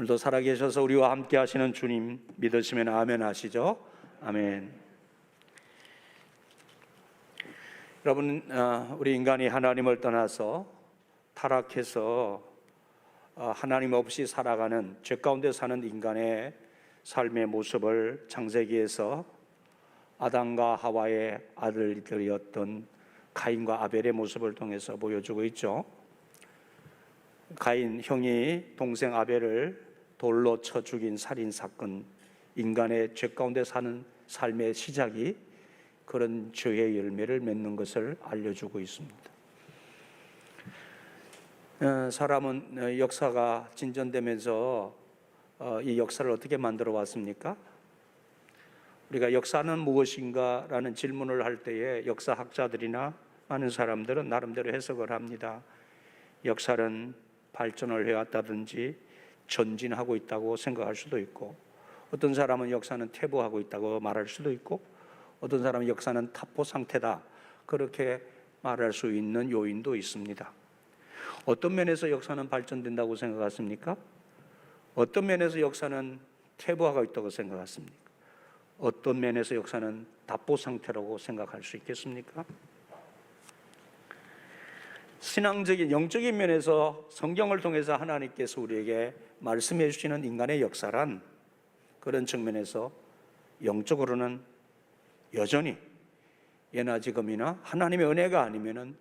오늘도 살아계셔서 우리와 함께 하시는 주님 믿으시면 아멘 하시죠. 아멘. 여러분, 우리 인간이 하나님을 떠나서 타락해서 하나님 없이 살아가는 죄 가운데 사는 인간의 삶의 모습을 창세기에서 아담과 하와의 아들들이었던 가인과 아벨의 모습을 통해서 보여주고 있죠. 가인 형이 동생 아벨을 돌로 쳐 죽인 살인 사건, 인간의 죄 가운데 사는 삶의 시작이 그런 죄의 열매를 맺는 것을 알려주고 있습니다. 사람은 역사가 진전되면서 이 역사를 어떻게 만들어 왔습니까? 우리가 역사는 무엇인가라는 질문을 할 때에 역사학자들이나 많은 사람들은 나름대로 해석을 합니다. 역사는 발전을 해왔다든지 전진하고 있다고 생각할 수도 있고, 어떤 사람은 역사는 퇴보하고 있다고 말할 수도 있고, 어떤 사람은 역사는 타포 상태다 그렇게 말할 수 있는 요인도 있습니다. 어떤 면에서 역사는 발전된다고 생각하십니까? 어떤 면에서 역사는 퇴보하고 있다고 생각하십니까? 어떤 면에서 역사는 답보 상태라고 생각할 수 있겠습니까? 신앙적인 영적인 면에서 성경을 통해서 하나님께서 우리에게 말씀해 주시는 인간의 역사란 그런 측면에서 영적으로는 여전히 예나 지금이나 하나님의 은혜가 아니면은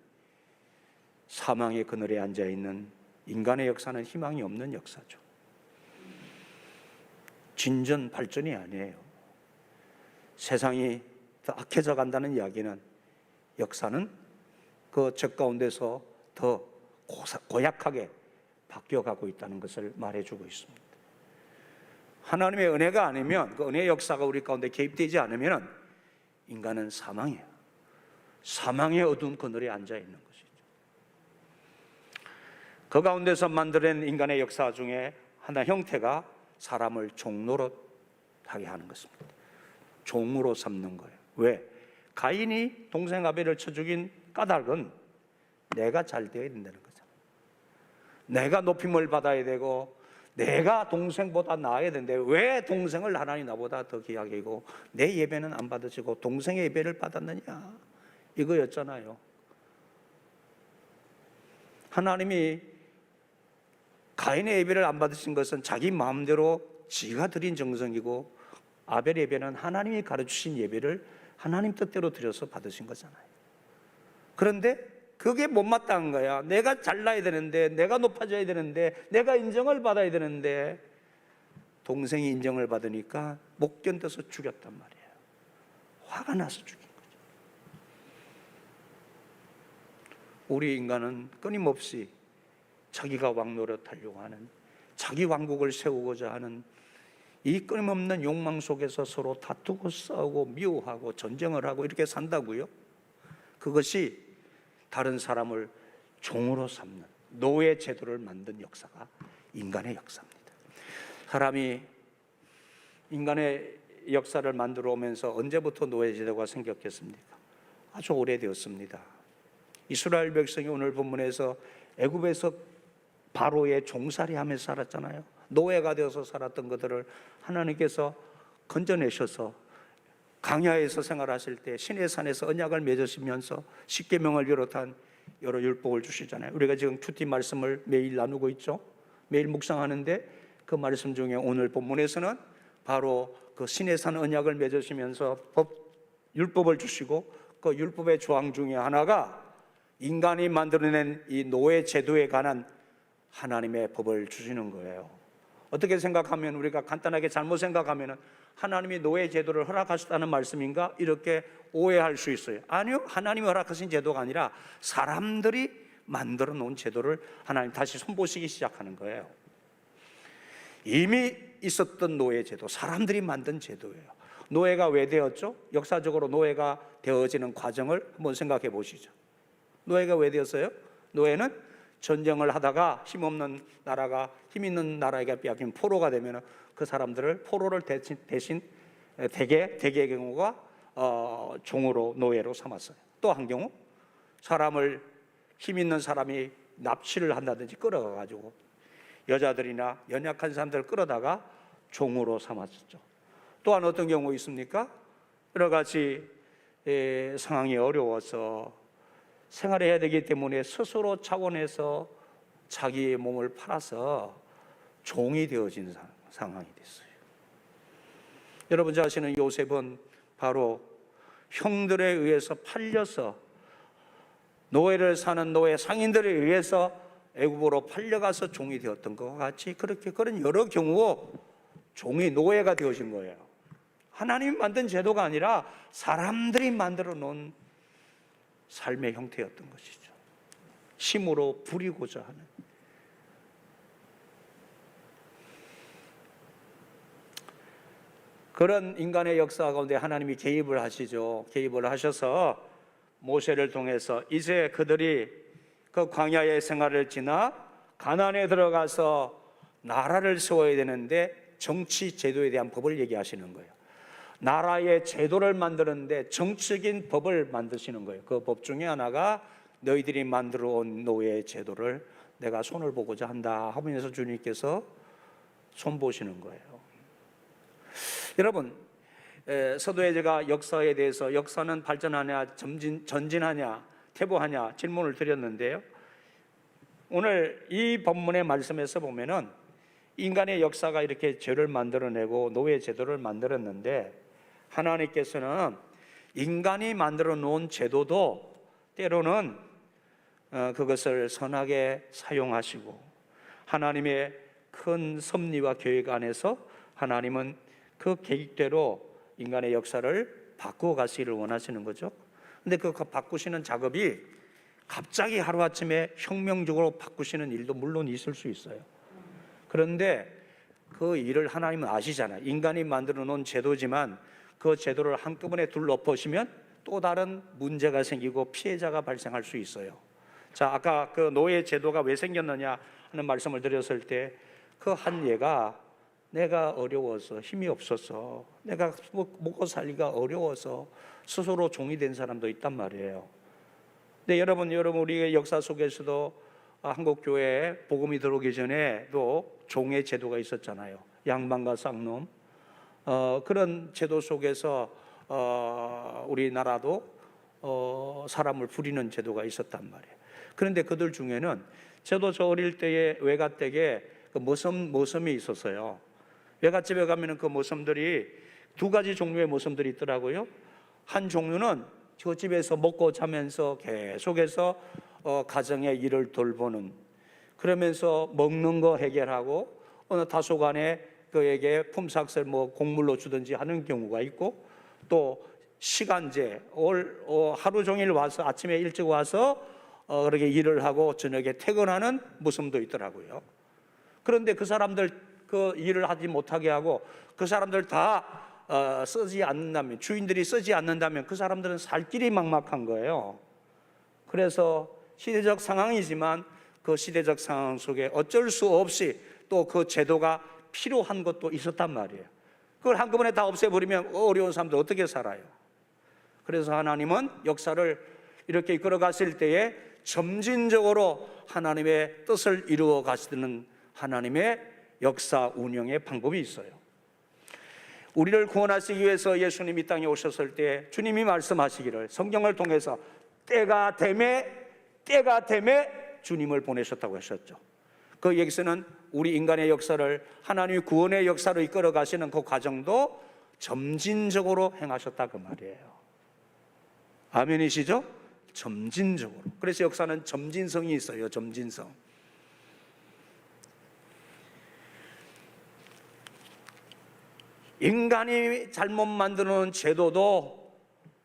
사망의 그늘에 앉아 있는 인간의 역사는 희망이 없는 역사죠. 진전 발전이 아니에요. 세상이 더 악해져 간다는 이야기는 역사는 그 죄 가운데서 더 고약하게 바뀌어가고 있다는 것을 말해주고 있습니다. 하나님의 은혜가 아니면, 그 은혜의 역사가 우리 가운데 개입되지 않으면 인간은 사망이에요. 사망의 어두운 그늘에 앉아 있는 것이죠. 그 가운데서 만들어낸 인간의 역사 중에 하나 형태가 사람을 종로로 하게 하는 것입니다. 종으로 삼는 거예요. 왜? 가인이 동생 아벨을 쳐 죽인 까닭은 내가 잘 되어야 된다는 거잖아요. 내가 높임을 받아야 되고 내가 동생보다 나아야 되는데 왜 동생을 하나님 나보다 더 귀하게 여기고 내 예배는 안 받으시고 동생의 예배를 받았느냐, 이거였잖아요. 하나님이 가인의 예배를 안 받으신 것은 자기 마음대로 지가 드린 정성이고, 아벨의 예배는 하나님이 가르치신 예배를 하나님 뜻대로 드려서 받으신 거잖아요. 그런데 그게 못마땅한 거야. 내가 잘나야 되는데, 내가 높아져야 되는데, 내가 인정을 받아야 되는데, 동생이 인정을 받으니까 못 견뎌서 죽였단 말이에요. 화가 나서 죽인 거죠. 우리 인간은 끊임없이 자기가 왕 노릇하려고 하는, 자기 왕국을 세우고자 하는 이 끊임없는 욕망 속에서 서로 다투고 싸우고 미워하고 전쟁을 하고 이렇게 산다고요. 그것이 다른 사람을 종으로 삼는 노예 제도를 만든 역사가 인간의 역사입니다. 사람이 인간의 역사를 만들어 오면서 언제부터 노예 제도가 생겼겠습니까? 아주 오래되었습니다. 이스라엘 백성이 오늘 본문에서 애굽에서 바로의 종살이 하면서 살았잖아요. 노예가 되어서 살았던 것들을 하나님께서 건져내셔서 광야에서 생활하실 때 시내산에서 언약을 맺으시면서 십계명을 비롯한 여러 율법을 주시잖아요. 우리가 지금 큐티 말씀을 매일 나누고 있죠. 매일 묵상하는데 그 말씀 중에 오늘 본문에서는 바로 그 시내산 언약을 맺으시면서 율법을 주시고, 그 율법의 조항 중에 하나가 인간이 만들어낸 이 노예 제도에 관한 하나님의 법을 주시는 거예요. 어떻게 생각하면, 우리가 간단하게 잘못 생각하면 하나님이 노예 제도를 허락하셨다는 말씀인가 이렇게 오해할 수 있어요. 아니요, 하나님이 허락하신 제도가 아니라 사람들이 만들어 놓은 제도를 하나님 다시 손보시기 시작하는 거예요. 이미 있었던 노예 제도, 사람들이 만든 제도예요. 노예가 왜 되었죠? 역사적으로 노예가 되어지는 과정을 한번 생각해 보시죠. 노예가 왜 되었어요? 노예는 전쟁을 하다가 힘없는 나라가 힘 있는 나라에게 빼앗긴 포로가 되면 그 사람들을, 포로를 대신 대개의 경우가 종으로, 노예로 삼았어요. 또 한 경우 사람을, 힘 있는 사람이 납치를 한다든지 끌어가가지고 여자들이나 연약한 사람들을 끌어다가 종으로 삼았었죠. 또한 어떤 경우 있습니까? 여러 가지 상황이 어려워서 생활해야 되기 때문에 스스로 자원해서 자기의 몸을 팔아서 종이 되어진 상황이 됐어요. 여러분 잘 아시는 요셉은 바로 형들에 의해서 팔려서 노예를 사는 노예 상인들에 의해서 애굽으로 팔려가서 종이 되었던 것과 같이 그런 여러 경우 종이 노예가 되어진 거예요. 하나님이 만든 제도가 아니라 사람들이 만들어 놓은 삶의 형태였던 것이죠. 힘으로 부리고자 하는. 그런 인간의 역사 가운데 하나님이 개입을 하시죠. 개입을 하셔서 모세를 통해서 이제 그들이 그 광야의 생활을 지나 가나안에 들어가서 나라를 세워야 되는데 정치 제도에 대한 법을 얘기하시는 거예요. 나라의 제도를 만드는데 정치적인 법을 만드시는 거예요. 그 법 중에 하나가 너희들이 만들어 온 노예 제도를 내가 손을 보고자 한다 하면서 주님께서 손보시는 거예요. 여러분, 서도혜제가 역사에 대해서 역사는 발전하냐 전진하냐 퇴보하냐 질문을 드렸는데요, 오늘 이 본문의 말씀에서 보면은 인간의 역사가 이렇게 죄를 만들어내고 노예 제도를 만들었는데 하나님께서는 인간이 만들어 놓은 제도도 때로는 그것을 선하게 사용하시고 하나님의 큰 섭리와 계획 안에서 하나님은 그 계획대로 인간의 역사를 바꾸어 가시기를 원하시는 거죠. 근데 그 바꾸시는 작업이 갑자기 하루아침에 혁명적으로 바꾸시는 일도 물론 있을 수 있어요. 그런데 그 일을 하나님은 아시잖아요. 인간이 만들어 놓은 제도지만 그 제도를 한꺼번에 둘러엎으시면 또 다른 문제가 생기고 피해자가 발생할 수 있어요. 자, 아까 그 노예 제도가 왜 생겼느냐 하는 말씀을 드렸을 때 그 한 예가 내가 어려워서 힘이 없어서 내가 먹고 살기가 어려워서 스스로 종이 된 사람도 있단 말이에요. 근데 여러분 우리의 역사 속에서도 한국 교회에 복음이 들어오기 전에도 종의 제도가 있었잖아요. 양반과 쌍놈. 그런 제도 속에서 우리나라도 사람을 부리는 제도가 있었단 말이에요. 그런데 그들 중에는 저도 저 어릴 때에 외갓댁에 그 모섬이 있었어요. 외갓집에 가면은 그 모섬들이 두 가지 종류의 모섬들이 있더라고요. 한 종류는 저 집에서 먹고 자면서 계속해서 가정의 일을 돌보는, 그러면서 먹는 거 해결하고 어느 다소간에 그에게 품삯을 뭐 곡물로 주든지 하는 경우가 있고, 또 시간제 하루 종일 와서 아침에 일찍 와서 그렇게 일을 하고 저녁에 퇴근하는 모섬도 있더라고요. 그런데 그 사람들 그 일을 하지 못하게 하고 그 사람들 다 쓰지 않는다면, 주인들이 쓰지 않는다면 그 사람들은 살 길이 막막한 거예요. 그래서 시대적 상황이지만 그 시대적 상황 속에 어쩔 수 없이 또 그 제도가 필요한 것도 있었단 말이에요. 그걸 한꺼번에 다 없애버리면 어려운 사람들 어떻게 살아요? 그래서 하나님은 역사를 이렇게 이끌어 가실 때에 점진적으로 하나님의 뜻을 이루어 가시는 하나님의 역사 운영의 방법이 있어요. 우리를 구원하시기 위해서 예수님이 땅에 오셨을 때 주님이 말씀하시기를 성경을 통해서 때가 되매 주님을 보내셨다고 하셨죠. 그 여기서는 우리 인간의 역사를 하나님이 구원의 역사로 이끌어 가시는 그 과정도 점진적으로 행하셨다 그 말이에요. 아멘이시죠? 점진적으로. 그래서 역사는 점진성이 있어요. 점진성. 인간이 잘못 만드는 제도도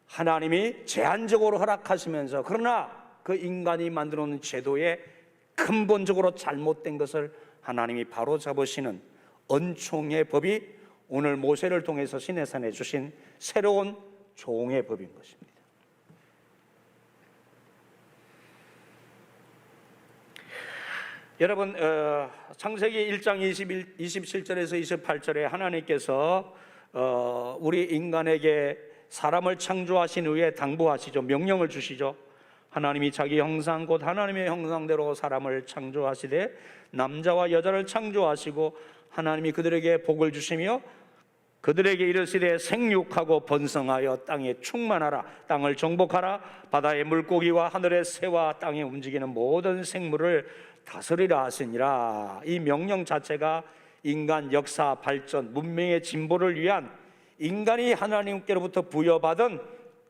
하나님이 제한적으로 허락하시면서, 그러나 그 인간이 만들어 놓은 제도에 근본적으로 잘못된 것을 하나님이 바로 잡으시는 은총의 법이 오늘 모세를 통해서 시내산에 주신 새로운 종의 법인 것입니다. 여러분, 창세기 1장 27절에서 28절에 하나님께서 우리 인간에게 사람을 창조하신 후에 당부하시죠. 명령을 주시죠. 하나님이 자기 형상 곧 하나님의 형상대로 사람을 창조하시되 남자와 여자를 창조하시고 하나님이 그들에게 복을 주시며 그들에게 이르시되 생육하고 번성하여 땅에 충만하라. 땅을 정복하라. 바다의 물고기와 하늘의 새와 땅에 움직이는 모든 생물을 다스리라 하시니라. 이 명령 자체가 인간 역사 발전, 문명의 진보를 위한 인간이 하나님께로부터 부여받은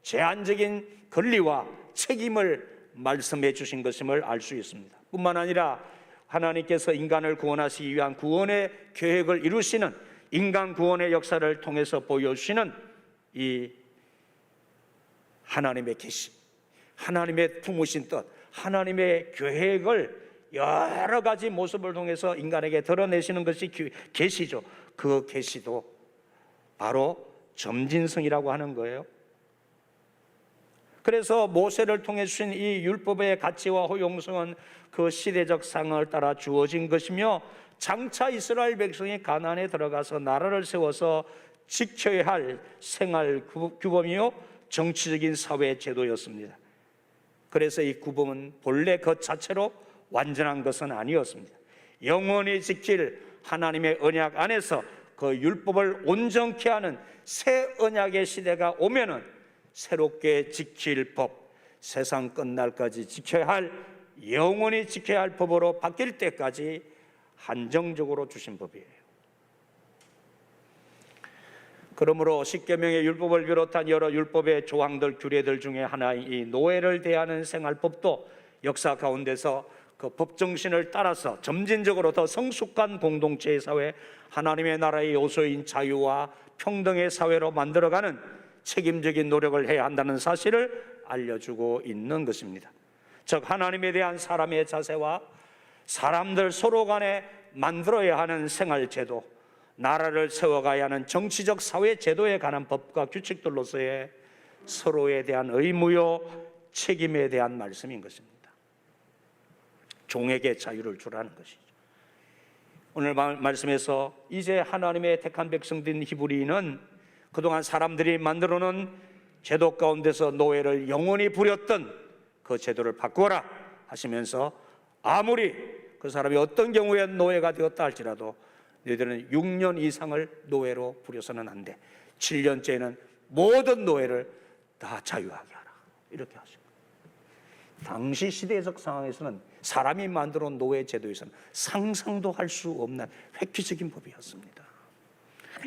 제한적인 권리와 책임을 말씀해 주신 것임을 알 수 있습니다. 뿐만 아니라 하나님께서 인간을 구원하시기 위한 구원의 계획을 이루시는 인간 구원의 역사를 통해서 보여주시는 이 하나님의 계시, 하나님의 품으신 뜻, 하나님의 계획을 여러 가지 모습을 통해서 인간에게 드러내시는 것이 계시죠. 그 계시도 바로 점진성이라고 하는 거예요. 그래서 모세를 통해 주신 이 율법의 가치와 호용성은 그 시대적 상황을 따라 주어진 것이며 장차 이스라엘 백성이 가나안에 들어가서 나라를 세워서 지켜야 할 생활 규범이요 정치적인 사회 제도였습니다. 그래서 이 규범은 본래 그 자체로 완전한 것은 아니었습니다. 영원히 지킬 하나님의 언약 안에서 그 율법을 온전케 하는 새 언약의 시대가 오면은 새롭게 지킬 법, 세상 끝날까지 지켜야 할, 영원히 지켜야 할 법으로 바뀔 때까지 한정적으로 주신 법이에요. 그러므로 십계명의 율법을 비롯한 여러 율법의 조항들, 규례들 중에 하나인 이 노예를 대하는 생활법도 역사 가운데서 그 법정신을 따라서 점진적으로 더 성숙한 공동체의 사회, 하나님의 나라의 요소인 자유와 평등의 사회로 만들어가는 책임적인 노력을 해야 한다는 사실을 알려주고 있는 것입니다. 즉 하나님에 대한 사람의 자세와 사람들 서로 간에 만들어야 하는 생활제도, 나라를 세워가야 하는 정치적 사회 제도에 관한 법과 규칙들로서의 서로에 대한 의무요 책임에 대한 말씀인 것입니다. 종에게 자유를 주라는 것이죠. 오늘 말씀에서 이제 하나님의 택한 백성된 히브리인은 그동안 사람들이 만들어놓은 제도 가운데서 노예를 영원히 부렸던 그 제도를 바꾸어라 하시면서 아무리 그 사람이 어떤 경우에 노예가 되었다 할지라도 너희들은 6년 이상을 노예로 부려서는 안 돼. 7년째는 모든 노예를 다 자유하게 하라. 이렇게 하신 거예요. 당시 시대적 상황에서는 사람이 만들어 놓은 노예 제도에서는 상상도 할 수 없는 획기적인 법이었습니다.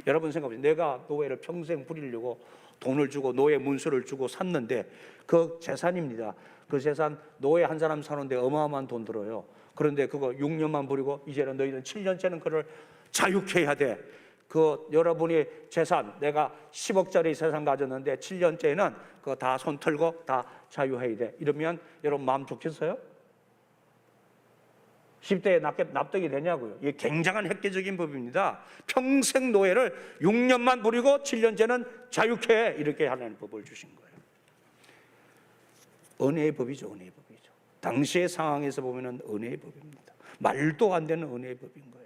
여러분 생각해보세요. 내가 노예를 평생 부리려고 돈을 주고 노예 문서를 주고 샀는데 그 재산입니다. 그 재산 노예 한 사람 사는데 어마어마한 돈 들어요. 그런데 그거 6년만 부리고 이제는 너희는 7년째는 그걸 자유케 해야 돼. 그 여러분이 재산, 내가 10억짜리 재산 가졌는데 7년째는 그거 다 손 털고 다 자유해야 돼. 이러면 여러분 마음 좋겠어요? 10대에 납득이 되냐고요. 이게 굉장한 획기적인 법입니다. 평생 노예를 6년만 부리고 7년째는 자유케 이렇게 하는 법을 주신 거예요. 은혜의 법이죠. 은혜의 법이죠. 당시의 상황에서 보면 은혜의 법입니다. 말도 안 되는 은혜의 법인 거예요.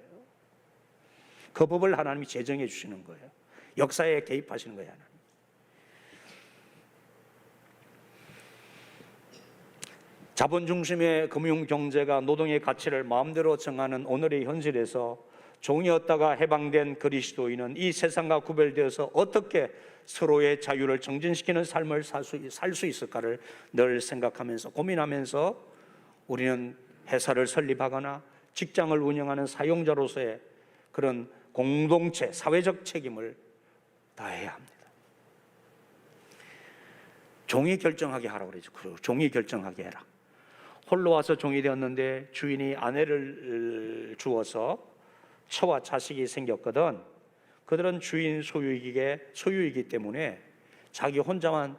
그 법을 하나님이 제정해 주시는 거예요. 역사에 개입하시는 거예요. 하나님. 자본 중심의 금융 경제가 노동의 가치를 마음대로 정하는 오늘의 현실에서 종이었다가 해방된 그리스도인은 이 세상과 구별되어서 어떻게 서로의 자유를 정진시키는 삶을 살 수 있을까를 늘 생각하면서 고민하면서 우리는 회사를 설립하거나 직장을 운영하는 사용자로서의 그런 공동체, 사회적 책임을 다해야 합니다. 종이 결정하게 하라고 그러죠. 종이 결정하게 해라. 홀로 와서 종이 되었는데 주인이 아내를 주어서 처와 자식이 생겼거든. 그들은 주인 소유이기 때문에 자기 혼자만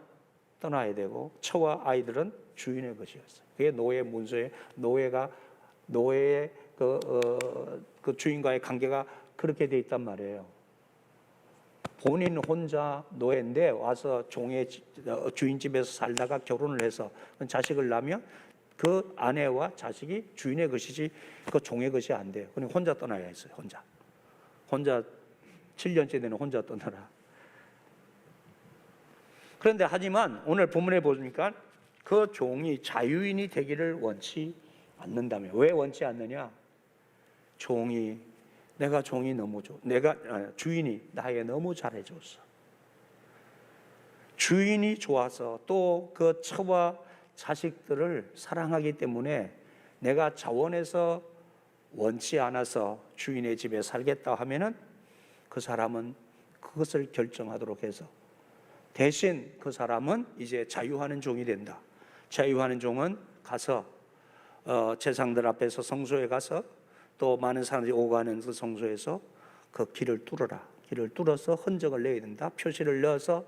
떠나야 되고 처와 아이들은 주인의 것이었어요. 그게 노예 문서에 노예의 그 주인과의 관계가 그렇게 돼 있단 말이에요. 본인 혼자 노예인데 와서 종의 주인 집에서 살다가 결혼을 해서 자식을 낳으면 그 아내와 자식이 주인의 것이지 그 종의 것이 안 돼요. 그냥 혼자 떠나야 했어요. 혼자 7년째 되는 혼자 떠나라. 그런데 하지만 오늘 본문에 보니까 그 종이 자유인이 되기를 원치 않는다며. 왜 원치 않느냐? 내가 종이 너무 주인이 나에게 너무 잘해줬어. 주인이 좋아서 또 그 처와 자식들을 사랑하기 때문에 내가 자원해서 원치 않아서 주인의 집에 살겠다 하면은 그 사람은 그것을 결정하도록 해서 대신 그 사람은 이제 자유하는 종이 된다. 자유하는 종은 가서 제상들 앞에서 성소에 가서 또 많은 사람들이 오고 가는 그 성소에서 그 길을 뚫어라. 길을 뚫어서 흔적을 내야 된다. 표시를 넣어서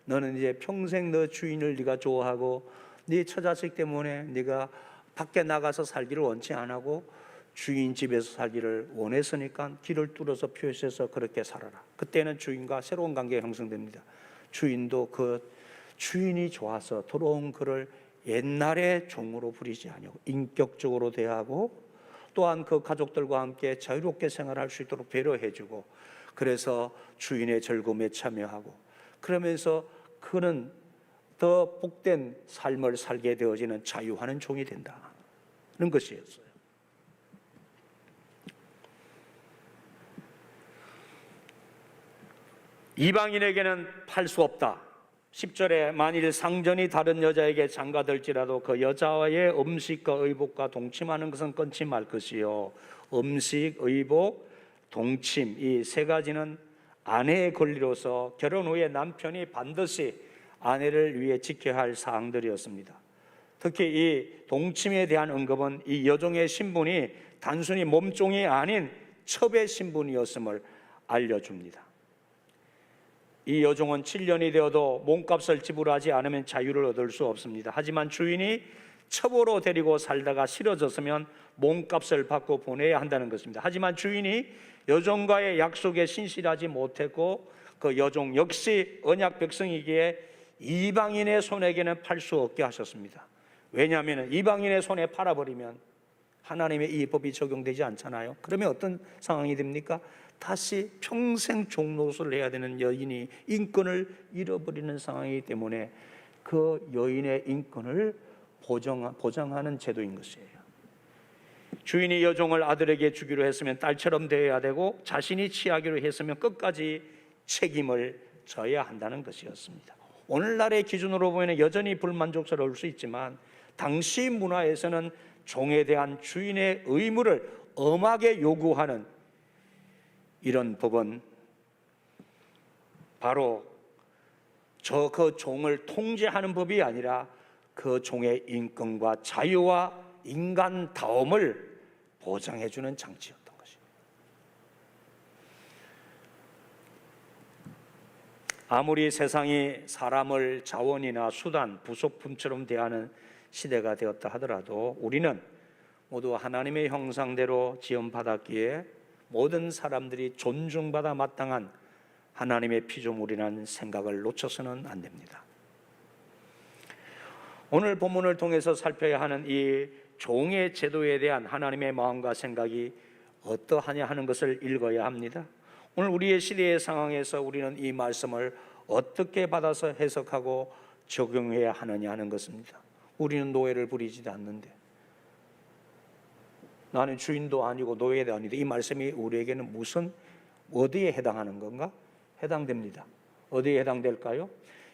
너는 이제 평생 너 주인을 네가 좋아하고 네 처자식 때문에 네가 밖에 나가서 살기를 원치 안 하고 주인 집에서 살기를 원했으니까 길을 뚫어서 표시해서 그렇게 살아라. 그때는 주인과 새로운 관계가 형성됩니다. 주인도 그 주인이 좋아서 들어온 그를 옛날의 종으로 부리지 아니하고 인격적으로 대하고 또한 그 가족들과 함께 자유롭게 생활할 수 있도록 배려해주고 그래서 주인의 즐거움에 참여하고 그러면서 그는 더 복된 삶을 살게 되어지는 자유하는 종이 된다는 것이었어요. 이방인에게는 팔 수 없다. 10절에 만일 상전이 다른 여자에게 장가들지라도 그 여자와의 음식과 의복과 동침하는 것은 끊지 말 것이요 음식, 의복, 동침 이 세 가지는 아내의 권리로서 결혼 후에 남편이 반드시 아내를 위해 지켜야 할 사항들이었습니다. 특히 이 동침에 대한 언급은 이 여종의 신분이 단순히 몸종이 아닌 첩의 신분이었음을 알려줍니다. 이 여종은 7년이 되어도 몸값을 지불하지 않으면 자유를 얻을 수 없습니다. 하지만 주인이 첩으로 데리고 살다가 싫어졌으면 몸값을 받고 보내야 한다는 것입니다. 하지만 주인이 여종과의 약속에 신실하지 못했고 그 여종 역시 언약 백성이기에 이방인의 손에게는 팔 수 없게 하셨습니다. 왜냐하면 이방인의 손에 팔아버리면 하나님의 이 법이 적용되지 않잖아요. 그러면 어떤 상황이 됩니까? 다시 평생 종노릇을 해야 되는 여인이 인권을 잃어버리는 상황이기 때문에 그 여인의 인권을 보장하는 제도인 것이에요. 주인이 여종을 아들에게 주기로 했으면 딸처럼 대해야 되고 자신이 취하기로 했으면 끝까지 책임을 져야 한다는 것이었습니다. 오늘날의 기준으로 보면 여전히 불만족스러울 수 있지만 당시 문화에서는 종에 대한 주인의 의무를 엄하게 요구하는 이런 법은 바로 그 종을 통제하는 법이 아니라 그 종의 인권과 자유와 인간다움을 보장해주는 장치였던 것입니다. 아무리 세상이 사람을 자원이나 수단, 부속품처럼 대하는 시대가 되었다 하더라도 우리는 모두 하나님의 형상대로 지음받았기에 모든 사람들이 존중받아 마땅한 하나님의 피조물이라는 생각을 놓쳐서는 안 됩니다. 오늘 본문을 통해서 살펴야 하는 이 종의 제도에 대한 하나님의 마음과 생각이 어떠하냐 하는 것을 읽어야 합니다. 오늘 우리의 시대의 상황에서 우리는 이 말씀을 어떻게 받아서 해석하고 적용해야 하느냐 하는 것입니다. 우리는 노예를 부리지도 않는데 나는 주인도 아니고 노예도 아닌데 이 말씀이 우리에게는 어디에 해당하는 건가? 해당됩니다. 어디에 해당될까요?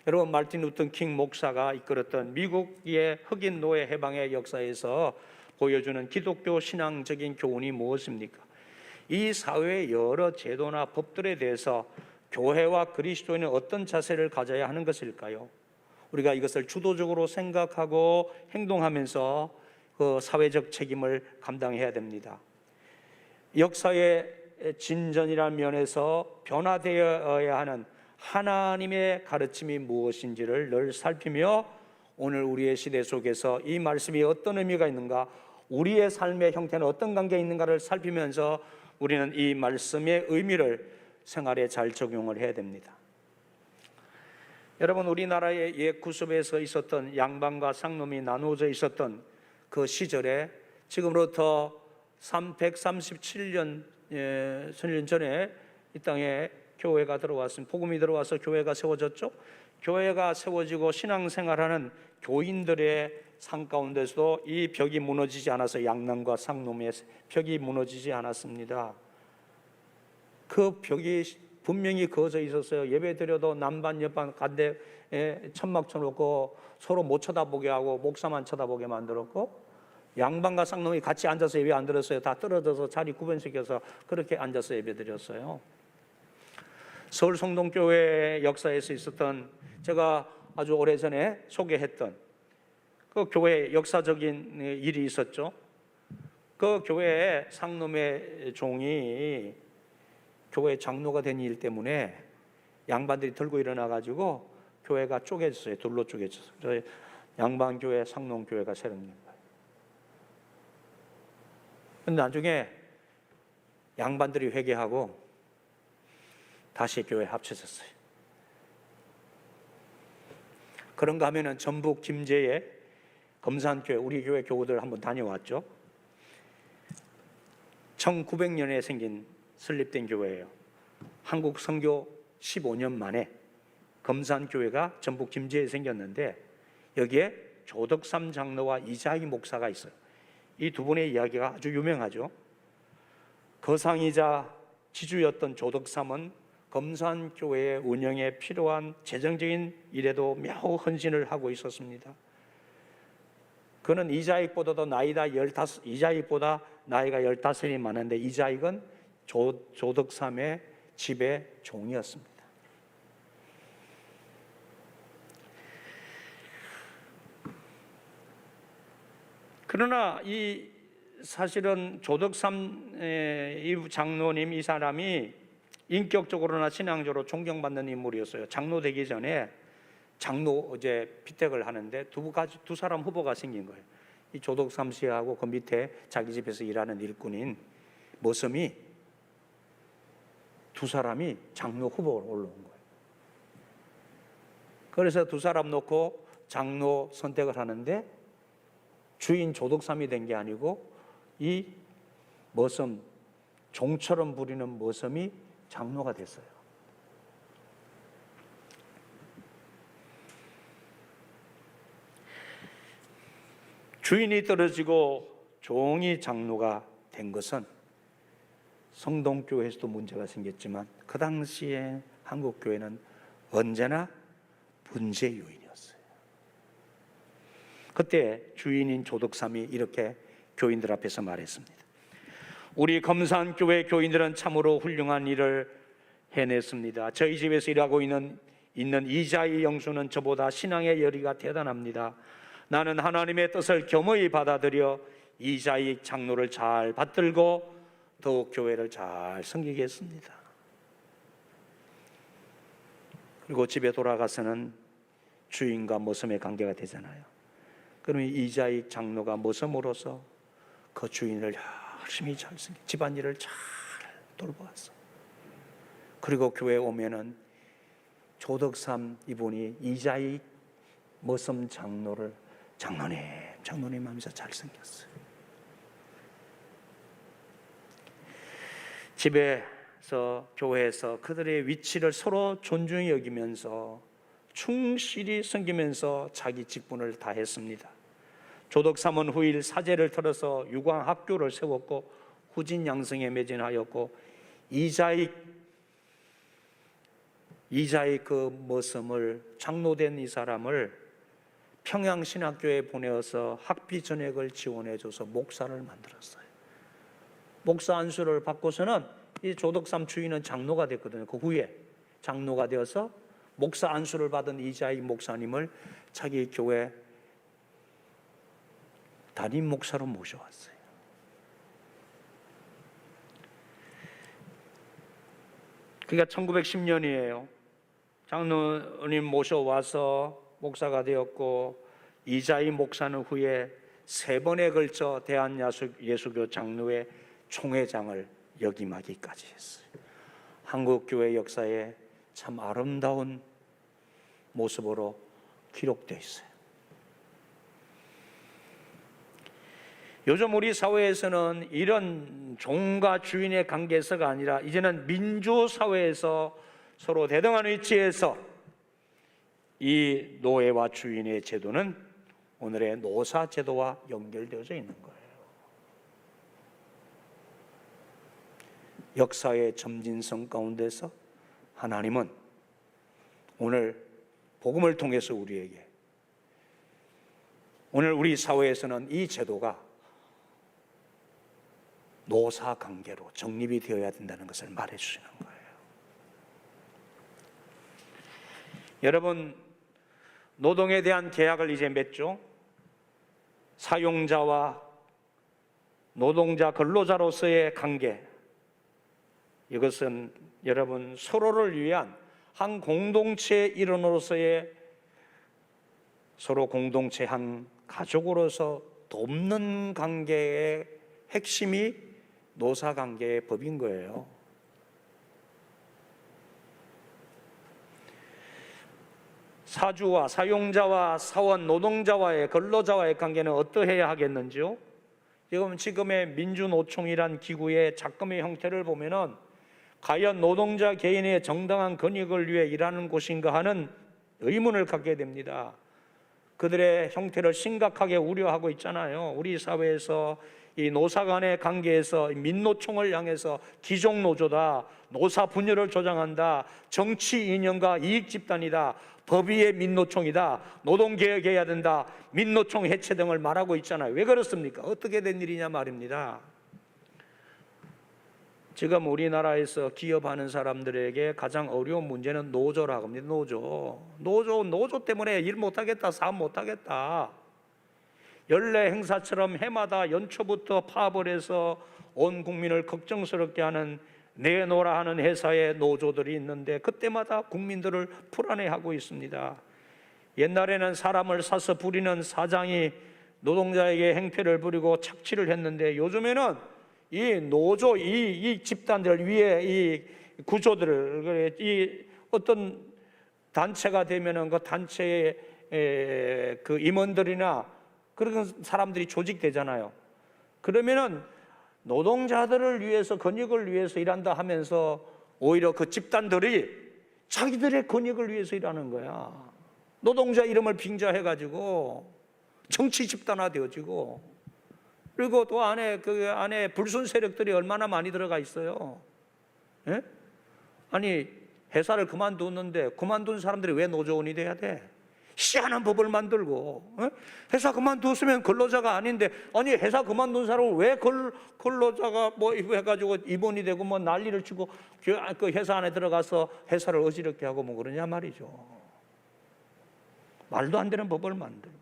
여러분 마르틴 루터 킹 목사가 이끌었던 미국의 흑인 노예 해방의 역사에서 보여주는 기독교 신앙적인 교훈이 무엇입니까? 이 사회의 여러 제도나 법들에 대해서 교회와 그리스도인은 어떤 자세를 가져야 하는 것일까요? 우리가 이것을 주도적으로 생각하고 행동하면서 그 사회적 책임을 감당해야 됩니다. 역사의 진전이라는 면에서 변화되어야 하는 하나님의 가르침이 무엇인지를 늘 살피며 오늘 우리의 시대 속에서 이 말씀이 어떤 의미가 있는가, 우리의 삶의 형태는 어떤 관계에 있는가를 살피면서 우리는 이 말씀의 의미를 생활에 잘 적용을 해야 됩니다. 여러분 우리나라의 옛 구습에서 있었던 양반과 상놈이 나누어져 있었던 그 시절에 지금으로부터 137년 전에 이 땅에 교회가 들어왔습니다. 복음이 들어와서 교회가 세워졌죠. 교회가 세워지고 신앙생활하는 교인들의 삶 가운데서도 이 벽이 무너지지 않아서 양남과 상놈의 벽이 무너지지 않았습니다. 그 벽이 분명히 그어져 있었어요. 예배 드려도 남반 옆반 간대 천막 쳐놓고 서로 못 쳐다보게 하고 목사만 쳐다보게 만들었고, 양반과 쌍놈이 같이 앉아서 예배 안 드렸어요. 다 떨어져서 자리 구분시켜서 그렇게 앉아서 예배 드렸어요. 서울 성동교회 역사에서 있었던, 제가 아주 오래전에 소개했던 그 교회 역사적인 일이 있었죠. 그 교회에 상놈의 종이 교회 장로가 된 일 때문에 양반들이 들고 일어나가지고 교회가 쪼개졌어요. 둘로 쪼개졌어요. 그래서 양반교회, 상놈교회가 세력된 거예요. 근데 나중에 양반들이 회개하고 다시 교회에 합쳐졌어요. 그런가 하면은 전북 김제에 검산교회, 우리 교회 교우들 한번 다녀왔죠. 1900년에 생긴 설립된 교회예요. 한국 선교 15년 만에 검산교회가 전북 김제에 생겼는데, 여기에 조덕삼 장로와 이자희 목사가 있어요. 이 두 분의 이야기가 아주 유명하죠. 거상이자 지주였던 조덕삼은 검산교회의 운영에 필요한 재정적인 일에도 매우 헌신을 하고 있었습니다. 그는 이자익보다도 이자익보다 나이가 15이 많은데, 이자익은 조덕삼의 집의 종이었습니다. 그러나 이 사실은 조덕삼 이 장로님, 이 사람이 인격적으로나 신앙적으로 존경받는 인물이었어요. 장로 되기 전에 장로 피택을 하는데 두 사람 후보가 생긴 거예요. 이 조덕삼 씨하고 그 밑에 자기 집에서 일하는 일꾼인 머섬이, 두 사람이 장로 후보로 올라온 거예요. 그래서 두 사람 놓고 장로 선택을 하는데, 주인 조덕삼이 된 게 아니고 이 머섬, 종처럼 부리는 머섬이 장로가 됐어요. 주인이 떨어지고 종이 장로가 된 것은 성동교회에서도 문제가 생겼지만, 그 당시에 한국교회는 언제나 문제 요인이었어요. 그때 주인인 조덕삼이 이렇게 교인들 앞에서 말했습니다. 우리 검산교회 교인들은 참으로 훌륭한 일을 해냈습니다. 저희 집에서 일하고 있는 이자희 영수는 저보다 신앙의 열의가 대단합니다. 나는 하나님의 뜻을 겸허히 받아들여 이자희 장로를 잘 받들고 더욱 교회를 잘 섬기겠습니다. 그리고 집에 돌아가서는 주인과 모섬의 관계가 되잖아요. 그러면 이자희 장로가 모섬으로서 그 주인을 열심히 잘 섬기, 집안일을 잘 돌보았어. 그리고 교회에 오면은 조덕삼 이분이 이자희 모섬 장로를 장로님 하면서 잘 섬겼어요. 집에서, 교회에서 그들의 위치를 서로 존중히 여기면서 충실히 섬기면서 자기 직분을 다했습니다. 조덕삼은 후일 사제를 틀어서 유광 학교를 세웠고 후진 양성에 매진하였고, 이자희 그 머슴을, 장로된 이 사람을 평양신학교에 보내어서 학비 전액을 지원해줘서 목사를 만들었어요. 목사 안수를 받고서는 이 조덕삼 주인은 장로가 됐거든요. 그 후에 장로가 되어서 목사 안수를 받은 이자희 목사님을 자기 교회 담임 목사로 모셔왔어요. 그러니까 1910년이에요. 장로님 모셔와서 목사가 되었고, 이자희 목사는 후에 3번에 걸쳐 대한예수교 장로회 총회장을 역임하기까지 했어요. 한국교회 역사에 참 아름다운 모습으로 기록되어 있어요. 요즘 우리 사회에서는 이런 종과 주인의 관계에서가 아니라 이제는 민주사회에서 서로 대등한 위치에서 이 노예와 주인의 제도는 오늘의 노사 제도와 연결되어져 있는 거예요. 역사의 점진성 가운데서 하나님은 오늘 복음을 통해서 우리에게, 오늘 우리 사회에서는 이 제도가 노사 관계로 정립이 되어야 된다는 것을 말해 주시는 거예요. 여러분, 노동에 대한 계약을 이제 맺죠. 사용자와 노동자, 근로자로서의 관계, 이것은 여러분 서로를 위한 한 공동체의 일원으로서의, 서로 공동체 한 가족으로서 돕는 관계의 핵심이 노사관계의 법인 거예요. 사주와 사용자와 사원, 노동자와의, 근로자와의 관계는 어떠해야 하겠는지요? 지금의 민주노총이란 기구의 작금의 형태를 보면은 과연 노동자 개인의 정당한 권익을 위해 일하는 곳인가 하는 의문을 갖게 됩니다. 그들의 형태를 심각하게 우려하고 있잖아요. 우리 사회에서 이 노사 간의 관계에서 민노총을 향해서 기종노조다, 노사 분열을 조장한다, 정치 이념과 이익 집단이다, 법 위의 민노총이다, 노동개혁해야 된다, 민노총 해체 등을 말하고 있잖아요. 왜 그렇습니까? 어떻게 된 일이냐 말입니다. 지금 우리나라에서 기업하는 사람들에게 가장 어려운 문제는 노조라고 합니다. 노조 때문에 일 못하겠다, 사업 못하겠다. 연례 행사처럼 해마다 연초부터 파업을 해서 온 국민을 걱정스럽게 하는 내놓으라 하는 회사의 노조들이 있는데 그때마다 국민들을 불안해하고 있습니다. 옛날에는 사람을 사서 부리는 사장이 노동자에게 행패를 부리고 착취를 했는데 요즘에는 이 노조, 이 집단들 위에 이 구조들을, 이 어떤 단체가 되면은 그 단체의 그 임원들이나 그런 사람들이 조직되잖아요. 그러면은 노동자들을 위해서, 권익을 위해서 일한다 하면서 오히려 그 집단들이 자기들의 권익을 위해서 일하는 거야. 노동자 이름을 빙자해가지고 정치 집단화되어지고, 그리고 또 그 안에 불순 세력들이 얼마나 많이 들어가 있어요. 예? 아니, 회사를 그만두는데 그만둔 사람들이 왜 노조원이 돼야 돼? 희한한 법을 만들고, 회사 그만두었으면 근로자가 아닌데, 아니 회사 그만둔 사람을 왜 근로자가 뭐 해가지고 입원이 되고 뭐 난리를 치고 그 회사 안에 들어가서 회사를 어지럽게 하고 뭐 그러냐 말이죠. 말도 안 되는 법을 만들고.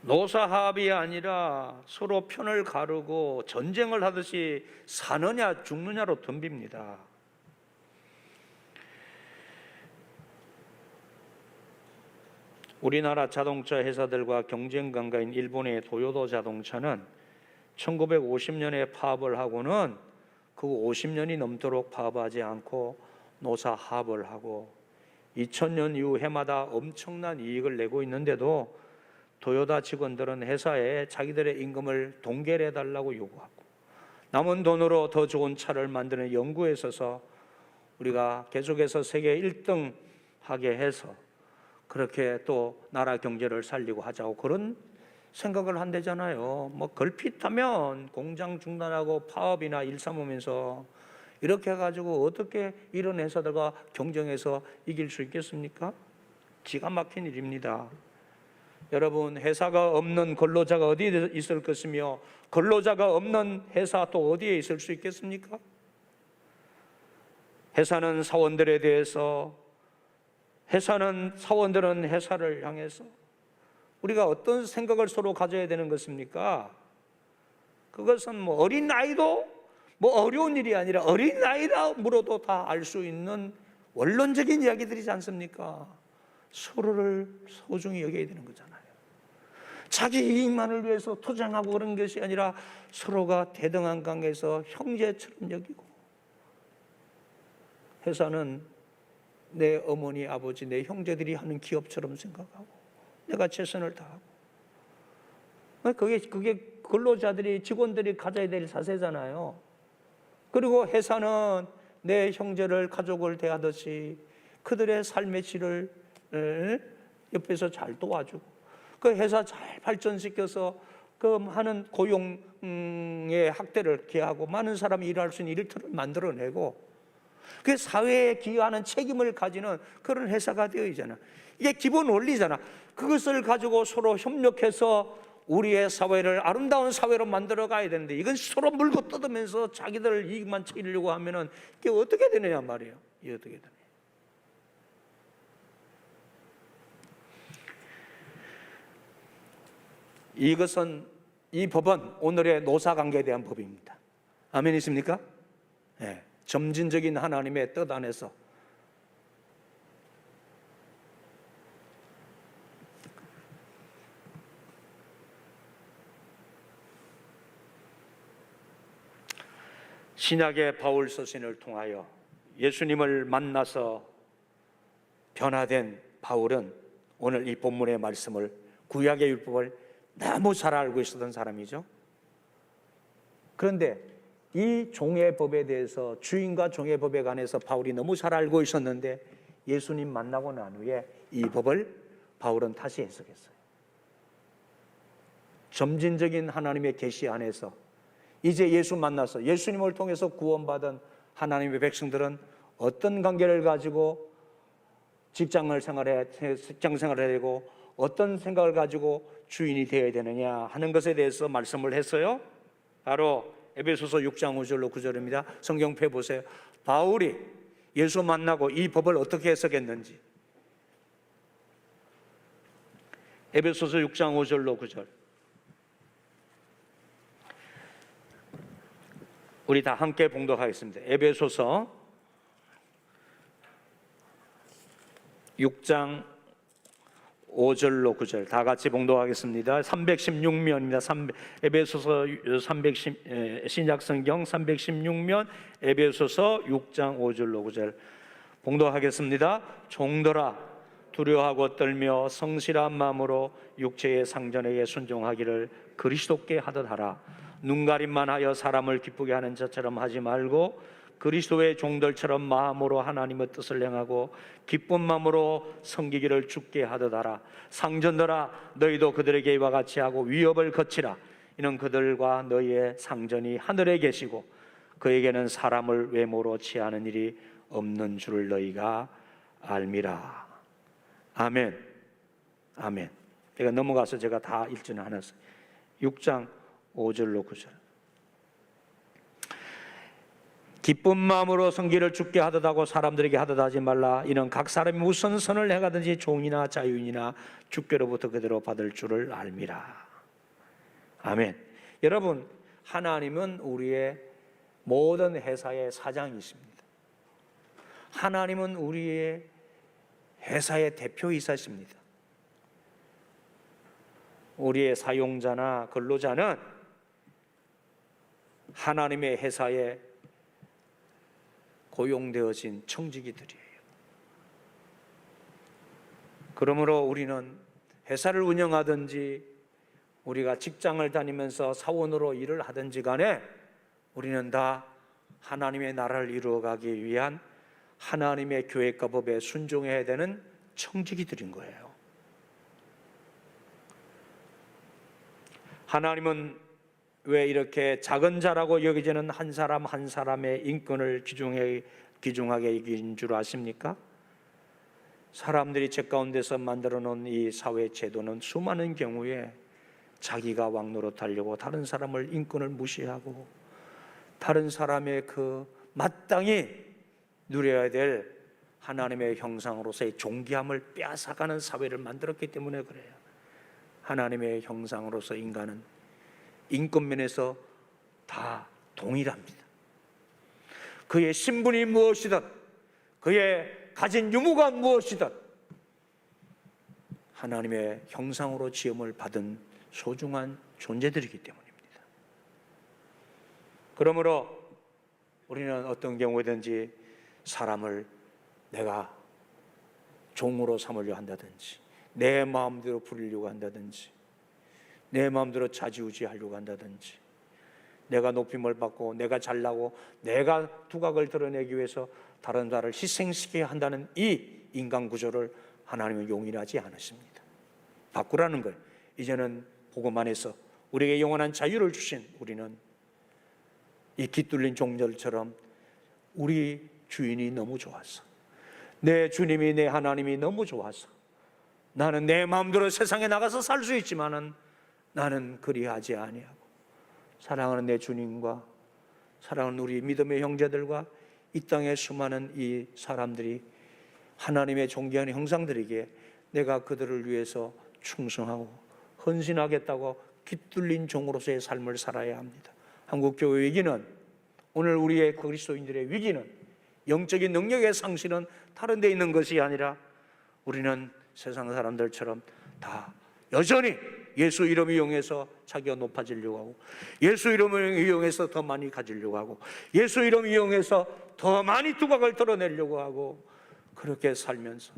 노사합이 아니라 서로 편을 가르고 전쟁을 하듯이 사느냐 죽느냐로 덤빕니다. 우리나라 자동차 회사들과 경쟁 관계인 일본의 도요도 자동차는 1950년에 파업을 하고는 그 50년이 넘도록 파업하지 않고 노사합을 하고 2000년 이후 해마다 엄청난 이익을 내고 있는데도 도요타 직원들은 회사에 자기들의 임금을 동결해달라고 요구하고 남은 돈으로 더 좋은 차를 만드는 연구에 있어서 우리가 계속해서 세계 1등 하게 해서 그렇게 또 나라 경제를 살리고 하자고 그런 생각을 한대잖아요. 뭐 걸핏하면 공장 중단하고 파업이나 일삼으면서 이렇게 해가지고 어떻게 이런 회사들과 경쟁해서 이길 수 있겠습니까? 기가 막힌 일입니다. 여러분, 회사가 없는 근로자가 어디에 있을 것이며 근로자가 없는 회사 또 어디에 있을 수 있겠습니까? 회사는 사원들에 대해서, 사원들은 회사를 향해서 우리가 어떤 생각을 서로 가져야 되는 것입니까? 그것은 뭐 어린 나이도 뭐 어려운 일이 아니라 어린 나이라 물어도 다 알 수 있는 원론적인 이야기들이지 않습니까? 서로를 소중히 여겨야 되는 거잖아요. 자기 이익만을 위해서 투쟁하고 그런 것이 아니라 서로가 대등한 관계에서 형제처럼 여기고, 회사는 내 어머니, 아버지, 내 형제들이 하는 기업처럼 생각하고 내가 최선을 다하고, 그게 근로자들이, 직원들이 가져야 될 자세잖아요. 그리고 회사는 내 형제를, 가족을 대하듯이 그들의 삶의 질을 옆에서 잘 도와주고, 그 회사 잘 발전시켜서 그 많은 고용의 확대를 기하고 많은 사람이 일할 수 있는 일터를 만들어내고, 그 사회에 기여하는 책임을 가지는 그런 회사가 되어야잖아. 이게 기본 원리잖아. 그것을 가지고 서로 협력해서 우리의 사회를 아름다운 사회로 만들어 가야 되는데, 이건 서로 물고 뜯으면서 자기들 이익만 챙기려고 하면은 이게 어떻게 되느냐 말이에요. 이게 어떻게 되느냐. 이 법은 오늘의 노사관계에 대한 법입니다. 아멘이십니까? 네. 점진적인 하나님의 뜻 안에서 신약의 바울 서신을 통하여 예수님을 만나서 변화된 바울은 오늘 이 본문의 말씀을, 구약의 율법을 너무 잘 알고 있었던 사람이죠. 그런데 이 종의 법에 대해서, 주인과 종의 법에 관해서 바울이 너무 잘 알고 있었는데, 예수님 만나고 난 후에 이 법을 바울은 다시 해석했어요. 점진적인 하나님의 계시 안에서 이제 예수 만나서 예수님을 통해서 구원받은 하나님의 백성들은 어떤 관계를 가지고 직장 생활을 해야 되고 어떤 생각을 가지고 주인이 되어야 되느냐 하는 것에 대해서 말씀을 했어요. 바로 에베소서 6장 5절로 9절입니다. 성경 펴보세요. 바울이 예수 만나고 이 법을 어떻게 해석했는지. 에베소서 6장 5절로 9절. 우리 다 함께 봉독하겠습니다. 에베소서 6장 5절로 9절 다 같이 봉독하겠습니다. 316면입니다. 에베소서 310 신약성경 316면 에베소서 6장 5절로 9절 봉독하겠습니다. 종들아 두려워하고 떨며 성실한 마음으로 육체의 상전에게 순종하기를 그리스도께 하듯 하라. 눈가림만 하여 사람을 기쁘게 하는 자처럼 하지 말고 그리스도의 종들처럼 마음으로 하나님의 뜻을 행하고 기쁜 마음으로 섬기기를 주께 하듯 하라. 상전들아 너희도 그들에게 이와 같이 하고 위협을 거치라. 이는 그들과 너희의 상전이 하늘에 계시고 그에게는 사람을 외모로 취하는 일이 없는 줄을 너희가 알미라. 아멘. 아멘. 제가 넘어가서 제가 다 읽지는 않았어요. 6장 5절로 9절. 기쁜 마음으로 성기를 주께 하듯 하고 사람들에게 하듯 하지 말라. 이는 각 사람이 무슨 선을 행하든지 종이나 자유인이나 주께로부터 그대로 받을 줄을 알미라. 아멘. 여러분, 하나님은 우리의 모든 회사의 사장이십니다. 하나님은 우리의 회사의 대표이사십니다. 우리의 사용자나 근로자는 하나님의 회사에 고용되어진 청지기들이에요. 그러므로 우리는 회사를 운영하든지 우리가 직장을 다니면서 사원으로 일을 하든지 간에 우리는 다 하나님의 나라를 이루어가기 위한 하나님의 계획과 법에 순종해야 되는 청지기들인 거예요. 하나님은 왜 이렇게 작은 자라고 여겨지는 한 사람 한 사람의 인권을 귀중하게 여긴 줄 아십니까? 사람들이 죄 가운데서 만들어 놓은 이 사회 제도는 수많은 경우에 자기가 왕노릇하려고 다른 사람을 인권을 무시하고 다른 사람의 그 마땅히 누려야 될 하나님의 형상으로서의 존귀함을 빼앗아가는 사회를 만들었기 때문에 그래요. 하나님의 형상으로서 인간은 인권면에서 다 동일합니다. 그의 신분이 무엇이든 그의 가진 유무가 무엇이든 하나님의 형상으로 지음을 받은 소중한 존재들이기 때문입니다. 그러므로 우리는 어떤 경우든지 사람을 내가 종으로 삼으려 한다든지 내 마음대로 부리려고 한다든지 내 마음대로 좌지우지하려고 한다든지, 내가 높임을 받고 내가 잘나고 내가 두각을 드러내기 위해서 다른 자를 희생시켜야 한다는 이 인간 구조를 하나님은 용인하지 않으십니다. 바꾸라는 거예요. 이제는 복음 안에서 우리에게 영원한 자유를 주신 우리는 이 깃뚫린 종들처럼 우리 주인이 너무 좋아서, 내 주님이, 내 하나님이 너무 좋아서 나는 내 마음대로 세상에 나가서 살 수 있지만은 나는 그리하지 아니하고 사랑하는 내 주님과 사랑하는 우리 믿음의 형제들과 이 땅의 수많은 이 사람들이 하나님의 존귀한 형상들에게 내가 그들을 위해서 충성하고 헌신하겠다고 깃뚫린 종으로서의 삶을 살아야 합니다. 한국교회 위기는, 오늘 우리의 그리스도인들의 위기는, 영적인 능력의 상실은 다른 데 있는 것이 아니라 우리는 세상 사람들처럼 다 여전히 예수 이름을 이용해서 자기가 높아지려고 하고, 예수 이름을 이용해서 더 많이 가지려고 하고, 예수 이름을 이용해서 더 많이 두각을 드러내려고 하고, 그렇게 살면서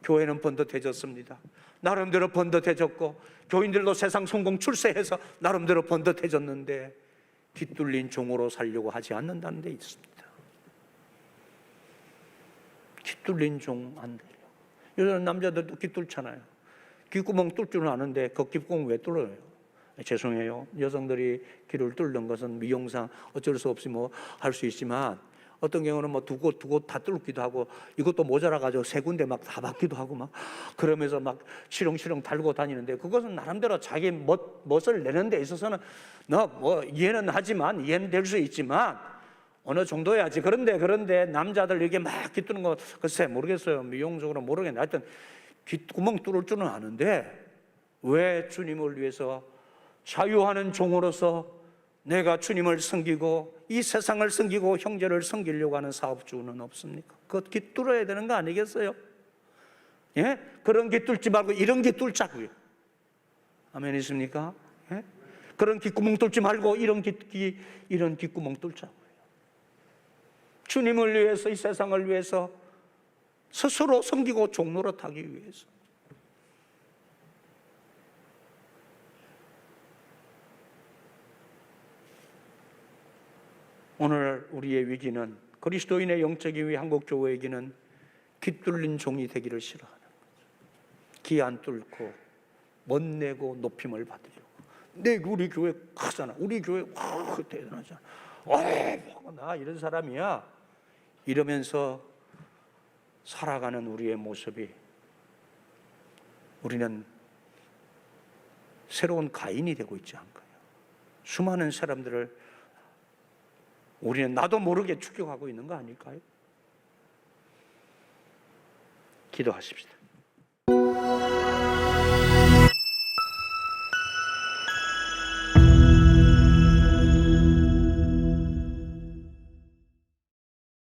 교회는 번듯해졌습니다. 나름대로 번듯해졌고, 교인들도 세상 성공 출세해서 나름대로 번듯해졌는데 깃뚫린 종으로 살려고 하지 않는다는 데 있습니다. 깃뚫린 종 안 되려고. 요즘 남자들도 깃뚫잖아요. 귓구멍 뚫 줄은 아는데 그 귓구멍 왜 뚫어요? 죄송해요. 여성들이 귀를 뚫는 것은 미용상 어쩔 수 없이 뭐 할 수 있지만, 어떤 경우는 뭐 두 곳 다 뚫기도 하고, 이것도 모자라가지고 세 군데 막 다 받기도 하고 막 그러면서 막 시렁시렁 달고 다니는데, 그것은 나름대로 자기 멋을 내는 데 있어서는 뭐 이해는 하지만, 이해는 될 수 있지만 어느 정도야지. 그런데 남자들 이렇게 막 깃뚫는 거 글쎄 모르겠어요. 미용적으로 모르겠는데 하여튼 귓구멍 뚫을 줄은 아는데, 왜 주님을 위해서 자유하는 종으로서 내가 주님을 섬기고 이 세상을 섬기고 형제를 섬기려고 하는 사업주는 없습니까? 그것 깃뚫어야 되는 거 아니겠어요? 예? 그런 깃 뚫지 말고 이런 깃 뚫자고요. 아멘이십니까? 예? 그런 깃구멍 뚫지 말고 이런 깃구멍 뚫자고요. 주님을 위해서, 이 세상을 위해서 스스로 섬기고 종노릇하기 위해서. 오늘 우리의 위기는, 그리스도인의 영적인 위기, 한국교회의 위기는 깃뚫린 종이 되기를 싫어하는 거죠. 기 안 뚫고 멋내고 높임을 받으려고. 우리 교회 크잖아. 우리 교회 대단하잖아. 나 이런 사람이야. 이러면서 살아가는 우리의 모습이, 우리는 새로운 가인이 되고 있지 않을까요? 수많은 사람들을 우리는 나도 모르게 추격하고 있는 거 아닐까요? 기도하십시다.